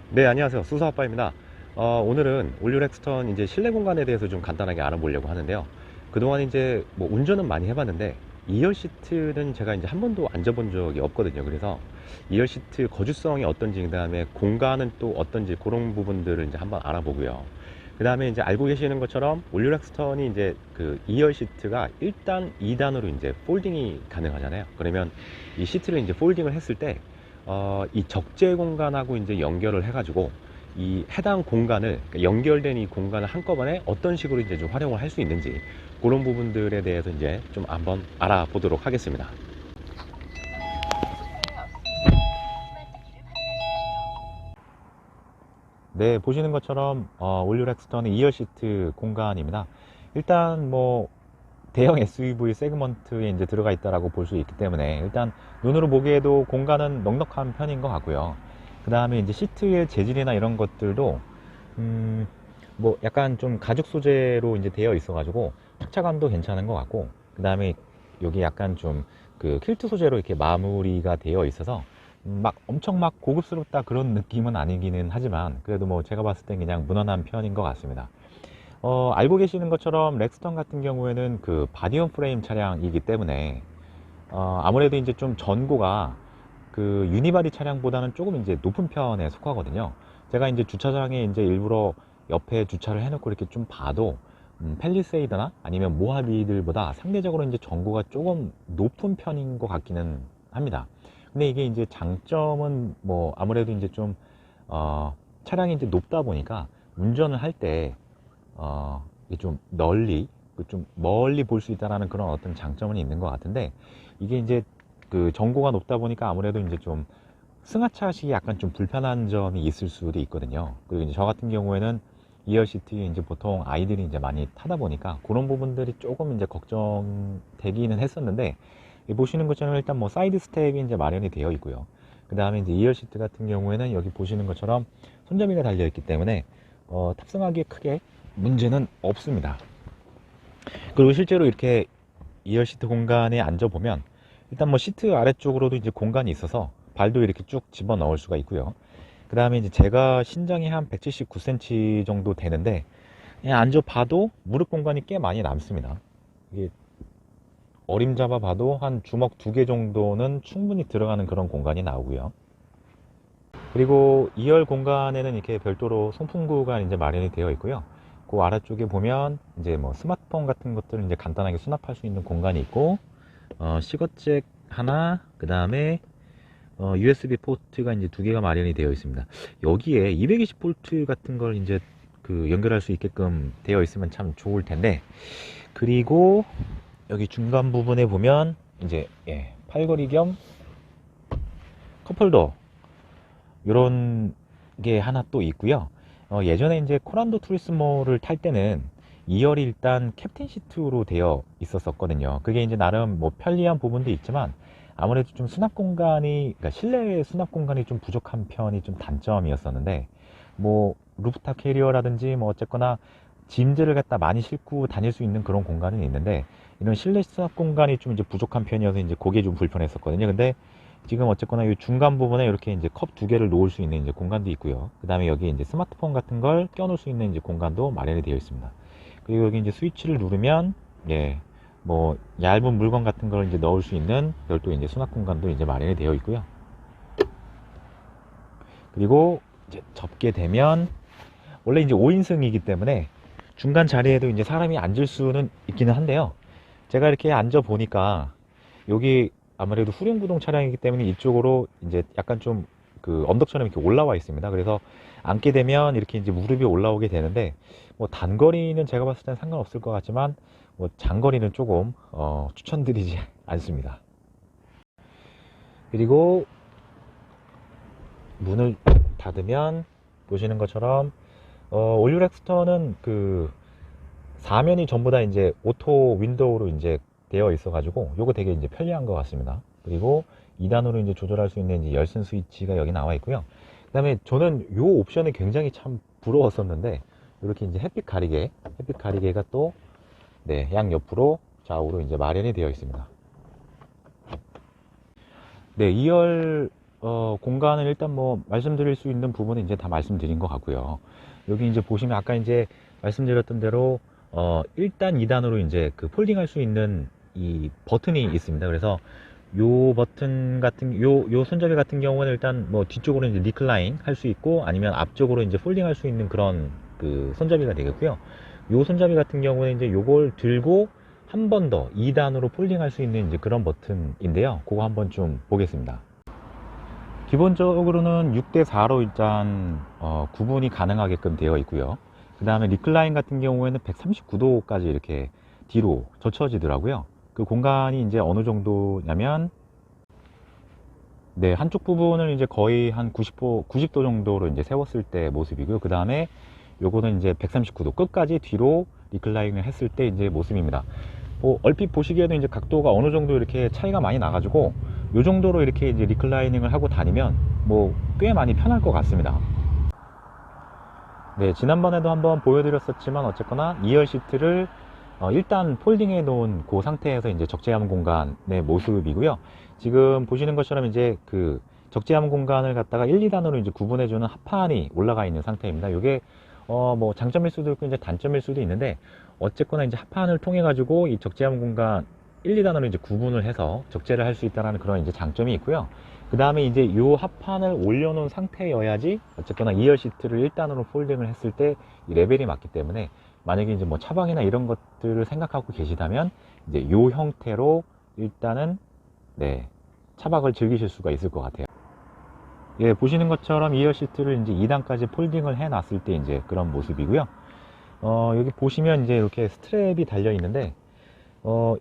네, 안녕하세요. 수사아빠입니다. 오늘은 올류렉스턴 이제 실내 공간에 대해서 좀 간단하게 알아보려고 하는데요. 그동안 이제 뭐 운전은 많이 해봤는데 2열 시트는 제가 이제 한 번도 앉아본 적이 없거든요. 그래서 2열 시트 거주성이 어떤지, 그 다음에 공간은 또 어떤지 그런 부분들을 이제 한번 알아보고요. 그 다음에 이제 알고 계시는 것처럼 올류렉스턴이 이제 그 2열 시트가 1단, 2단으로 이제 폴딩이 가능하잖아요. 그러면 이 시트를 이제 폴딩을 했을 때 이 적재 공간하고 이제 연결을 해가지고 이 해당 공간을, 그러니까 연결된 이 공간을 한꺼번에 어떤 식으로 이제 좀 활용을 할 수 있는지 그런 부분들에 대해서 이제 좀 한번 알아보도록 하겠습니다. 네, 보시는 것처럼 올류렉스턴의 2열 시트 공간입니다. 일단 뭐 대형 SUV 세그먼트에 이제 들어가 있다라고 볼 수 있기 때문에 일단 눈으로 보기에도 공간은 넉넉한 편인 것 같고요. 그 다음에 이제 시트의 재질이나 이런 것들도 뭐 약간 좀 가죽 소재로 이제 되어 있어가지고 착차감도 괜찮은 것 같고, 그 다음에 여기 약간 좀 그 퀼트 소재로 이렇게 마무리가 되어 있어서 막 엄청 막 고급스럽다 그런 느낌은 아니기는 하지만 그래도 뭐 제가 봤을 땐 그냥 무난한 편인 것 같습니다. 알고 계시는 것처럼 렉스턴 같은 경우에는 그 바디온 프레임 차량이기 때문에 아무래도 이제 좀 전고가 그 유니바디 차량보다는 조금 이제 높은 편에 속하거든요. 제가 이제 주차장에 이제 일부러 옆에 주차를 해놓고 이렇게 좀 봐도 펠리세이드나 아니면 모하비들보다 상대적으로 이제 전고가 조금 높은 편인 것 같기는 합니다. 근데 이게 이제 장점은 뭐 아무래도 이제 좀 차량이 이제 높다 보니까 운전을 할때 이게 좀 널리, 좀 멀리 볼 수 있다라는 그런 어떤 장점은 있는 것 같은데, 이게 이제 그 전고가 높다 보니까 아무래도 이제 좀 승하차식이 약간 좀 불편한 점이 있을 수도 있거든요. 그리고 이제 저 같은 경우에는 2열 시트에 이제 보통 아이들이 이제 많이 타다 보니까 그런 부분들이 조금 이제 걱정되기는 했었는데, 보시는 것처럼 일단 뭐 사이드 스텝이 이제 마련이 되어 있고요. 그 다음에 이제 2열 시트 같은 경우에는 여기 보시는 것처럼 손잡이가 달려 있기 때문에 탑승하기에 크게 문제는 없습니다. 그리고 실제로 이렇게 2열 시트 공간에 앉아보면 일단 뭐 시트 아래쪽으로도 이제 공간이 있어서 발도 이렇게 쭉 집어 넣을 수가 있고요. 그 다음에 이제 제가 신장이 한 179cm 정도 되는데 그냥 앉아봐도 무릎 공간이 꽤 많이 남습니다. 이게 어림잡아 봐도 한 주먹 2개 정도는 충분히 들어가는 그런 공간이 나오고요. 그리고 2열 공간에는 이렇게 별도로 송풍구가 이제 마련이 되어 있고요. 그 아래쪽에 보면 이제 뭐 스마트폰 같은 것들을 이제 간단하게 수납할 수 있는 공간이 있고, 시거잭 하나, 그 다음에 USB 포트가 이제 2개가 마련이 되어 있습니다. 여기에 220 볼트 같은 걸 이제 그 연결할 수 있게끔 되어 있으면 참 좋을 텐데, 그리고 여기 중간 부분에 보면 이제 팔걸이 겸 컵홀더 이런 게 하나 또 있고요. 예전에 이제 코란도 투리스모를 탈 때는 2열이 일단 캡틴 시트로 되어 있었었거든요. 그게 이제 나름 뭐 편리한 부분도 있지만 아무래도 좀 수납 공간이, 그러니까 실내 수납 공간이 좀 부족한 편이 좀 단점이었었는데, 뭐 루프탑 캐리어라든지 뭐 어쨌거나 짐들을 갖다 많이 싣고 다닐 수 있는 그런 공간은 있는데, 이런 실내 수납 공간이 좀 이제 부족한 편이어서 이제 그게 좀 불편했었거든요. 근데 지금 어쨌거나 이 중간 부분에 이렇게 이제 컵 2개를 놓을 수 있는 이제 공간도 있고요. 그 다음에 여기 이제 스마트폰 같은 걸 껴놓을 수 있는 이제 공간도 마련이 되어 있습니다. 그리고 여기 이제 스위치를 누르면 뭐 얇은 물건 같은 걸 이제 넣을 수 있는 별도 이제 수납 공간도 이제 마련이 되어 있고요. 그리고 이제 접게 되면 원래 이제 5인승이기 때문에 중간 자리에도 이제 사람이 앉을 수는 있기는 한데요. 제가 이렇게 앉아 보니까 여기 아무래도 후륜구동 차량이기 때문에 이쪽으로 이제 약간 좀 그 언덕처럼 이렇게 올라와 있습니다. 그래서 앉게 되면 이렇게 이제 무릎이 올라오게 되는데, 뭐 단거리는 제가 봤을 땐 상관없을 것 같지만 뭐 장거리는 조금 추천드리지 않습니다. 그리고 문을 닫으면 보시는 것처럼 올류렉스턴은 그 사면이 전부 다 이제 오토 윈도우로 이제 되어 있어 가지고 요거 되게 이제 편리한 것 같습니다. 그리고 2단으로 이제 조절할 수 있는 이제 열선 스위치가 여기 나와 있고요. 그 다음에 저는 요 옵션이 굉장히 참 부러웠었는데, 이렇게 이제 햇빛 가리개가 또 양 옆으로 좌우로 이제 마련이 되어 있습니다. 네, 2열 공간을 일단 뭐 말씀드릴 수 있는 부분은 이제 다 말씀드린 것 같고요. 여기 이제 보시면 아까 이제 말씀드렸던 대로 1단, 2단으로 이제 그 폴딩할 수 있는 이 버튼이 있습니다. 그래서 요 버튼 같은 요 손잡이 같은 경우는 일단 뭐 뒤쪽으로 이제 리클라인 할 수 있고 아니면 앞쪽으로 이제 폴딩 할 수 있는 그런 그 손잡이가 되겠고요. 요 손잡이 같은 경우는 이제 요걸 들고 한 번 더 2단으로 폴딩 할 수 있는 이제 그런 버튼인데요. 그거 한번 좀 보겠습니다. 기본적으로는 6대4로 일단 구분이 가능하게끔 되어 있고요. 그 다음에 리클라인 같은 경우에는 139도까지 이렇게 뒤로 젖혀지더라고요. 그 공간이 이제 어느 정도냐면, 네, 한쪽 부분을 이제 거의 한 90도 정도로 이제 세웠을 때 모습이고요. 그 다음에 요거는 이제 139도 끝까지 뒤로 리클라인을 했을 때 이제 모습입니다. 얼핏 보시기에도 이제 각도가 어느 정도 이렇게 차이가 많이 나가지고 요 정도로 이렇게 이제 리클라이닝을 하고 다니면 뭐 꽤 많이 편할 것 같습니다. 네, 지난번에도 한번 보여드렸었지만 어쨌거나 2열 시트를 일단 폴딩해 놓은 그 상태에서 이제 적재함 공간의 모습이고요. 지금 보시는 것처럼 이제 그 적재함 공간을 갖다가 1, 2단으로 이제 구분해주는 합판이 올라가 있는 상태입니다. 이게 뭐 장점일 수도 있고 이제 단점일 수도 있는데 어쨌거나 이제 합판을 통해 가지고 이 적재함 공간 1, 2단으로 이제 구분을 해서 적재를 할 수 있다는 그런 이제 장점이 있고요. 그 다음에 이제 이 합판을 올려놓은 상태여야지 어쨌거나 2열 시트를 1단으로 폴딩을 했을 때 이 레벨이 맞기 때문에 만약에 이제 뭐 차박이나 이런 것들을 생각하고 계시다면 이제 이 형태로 일단은 네, 차박을 즐기실 수가 있을 것 같아요. 예, 보시는 것처럼 2열 시트를 이제 2단까지 폴딩을 해 놨을 때 이제 그런 모습이고요. 여기 보시면 이제 이렇게 스트랩이 달려 있는데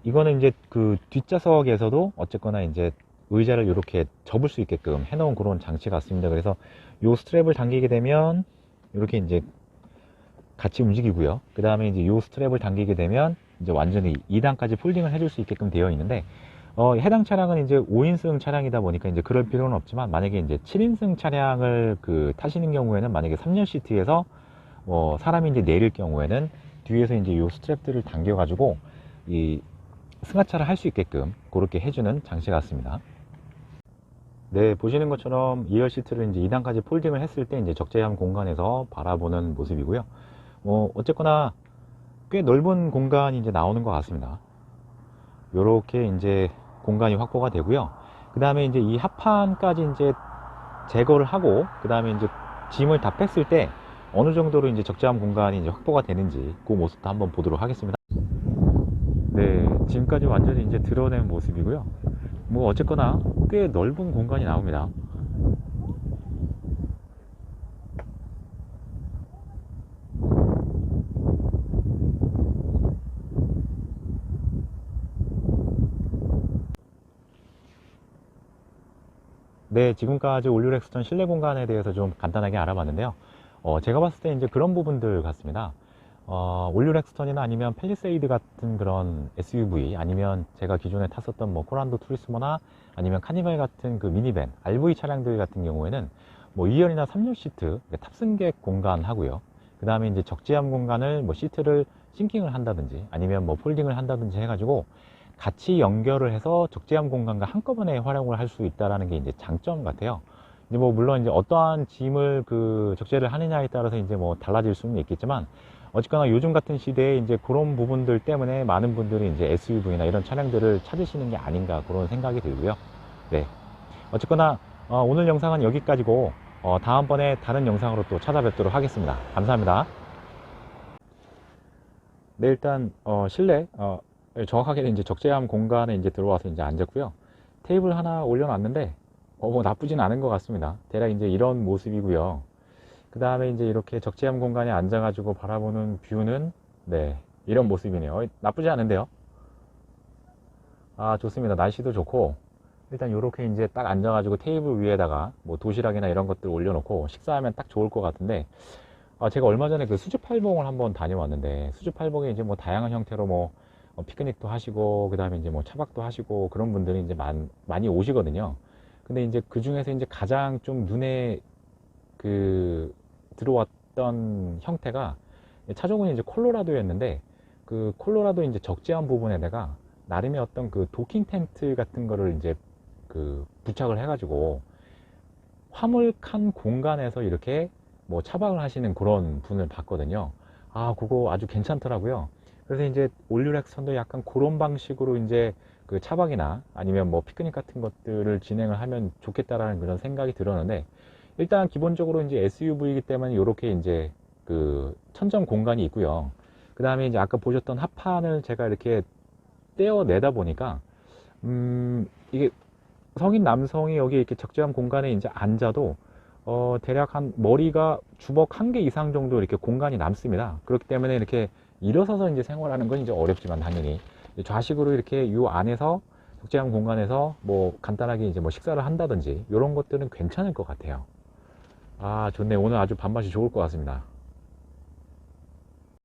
이거는 이제 그 뒷좌석에서도 어쨌거나 이제 의자를 이렇게 접을 수 있게끔 해놓은 그런 장치 같습니다. 그래서 요 스트랩을 당기게 되면 이렇게 이제 같이 움직이고요. 그 다음에 이제 요 스트랩을 당기게 되면 이제 완전히 2단까지 폴딩을 해줄 수 있게끔 되어 있는데 해당 차량은 이제 5인승 차량이다 보니까 이제 그럴 필요는 없지만 만약에 이제 7인승 차량을 그 타시는 경우에는 만약에 3열 시트에서 사람이 이제 내릴 경우에는 뒤에서 이제 요 스트랩들을 당겨 가지고 이 승하차를 할 수 있게끔 그렇게 해주는 장치 같습니다. 네, 보시는 것처럼 2열 시트를 이제 2단까지 폴딩을 했을 때 이제 적재함 공간에서 바라보는 모습이고요. 어쨌거나 꽤 넓은 공간이 이제 나오는 것 같습니다. 요렇게 이제 공간이 확보가 되고요. 그 다음에 이제 이 합판까지 이제 제거를 하고, 그 다음에 이제 짐을 다 뺐을 때 어느 정도로 이제 적재함 공간이 이제 확보가 되는지 그 모습도 한번 보도록 하겠습니다. 네, 지금까지 완전히 이제 드러낸 모습이고요. 뭐 어쨌거나 꽤 넓은 공간이 나옵니다. 네, 지금까지 올류렉스턴 실내 공간에 대해서 좀 간단하게 알아봤는데요. 제가 봤을 때 이제 그런 부분들 같습니다. 올류렉스턴이나 아니면 팰리세이드 같은 그런 SUV 아니면 제가 기존에 탔었던 뭐 코란도 투리스모나 아니면 카니발 같은 그 미니밴, RV 차량들 같은 경우에는 뭐 2열이나 3열 시트 탑승객 공간 하고요. 그 다음에 이제 적재함 공간을 뭐 시트를 싱킹을 한다든지 아니면 뭐 폴딩을 한다든지 해가지고 같이 연결을 해서 적재함 공간과 한꺼번에 활용을 할 수 있다라는 게 이제 장점 같아요. 이제 뭐 물론 이제 어떠한 짐을 그 적재를 하느냐에 따라서 이제 뭐 달라질 수는 있겠지만 어쨌거나 요즘 같은 시대에 이제 그런 부분들 때문에 많은 분들이 이제 SUV나 이런 차량들을 찾으시는 게 아닌가 그런 생각이 들고요. 네. 어쨌거나 오늘 영상은 여기까지고 다음번에 다른 영상으로 또 찾아뵙도록 하겠습니다. 감사합니다. 네, 일단 실내 정확하게 이제 적재함 공간에 이제 들어와서 이제 앉았고요. 테이블 하나 올려놨는데 뭐 나쁘진 않은 것 같습니다. 대략 이제 이런 모습이고요. 그 다음에 이제 이렇게 적재함 공간에 앉아가지고 바라보는 뷰는 네, 이런 모습이네요. 나쁘지 않은데요. 아, 좋습니다. 날씨도 좋고 일단 이렇게 이제 딱 앉아가지고 테이블 위에다가 뭐 도시락이나 이런 것들 올려놓고 식사하면 딱 좋을 것 같은데 제가 얼마 전에 그 수주팔봉을 한번 다녀왔는데 수주팔봉에 이제 뭐 다양한 형태로 뭐 피크닉도 하시고 그 다음에 이제 뭐 차박도 하시고 그런 분들이 이제 많이 오시거든요. 근데 이제 그 중에서 이제 가장 좀 눈에 그 들어왔던 형태가 차종은 이제 콜로라도였는데 그 콜로라도 이제 적재함 부분에다가 나름의 어떤 그 도킹 텐트 같은 거를 이제 그 부착을 해가지고 화물칸 공간에서 이렇게 뭐 차박을 하시는 그런 분을 봤거든요. 그거 아주 괜찮더라고요. 그래서 이제 올류렉스턴도 약간 그런 방식으로 이제 그 차박이나 아니면 뭐 피크닉 같은 것들을 진행을 하면 좋겠다라는 그런 생각이 들었는데, 일단 기본적으로 이제 SUV이기 때문에 이렇게 이제 그 천정 공간이 있고요. 그 다음에 이제 아까 보셨던 하판을 제가 이렇게 떼어내다 보니까 이게 성인 남성이 여기 이렇게 적재한 공간에 이제 앉아도 대략 한 머리가 주먹 한 개 이상 정도 이렇게 공간이 남습니다. 그렇기 때문에 이렇게 일어서서 이제 생활하는 건 이제 어렵지만 당연히 좌식으로 이렇게 요 안에서 적재한 공간에서 뭐 간단하게 이제 뭐 식사를 한다든지 이런 것들은 괜찮을 것 같아요. 좋네. 오늘 아주 밥맛이 좋을 것 같습니다.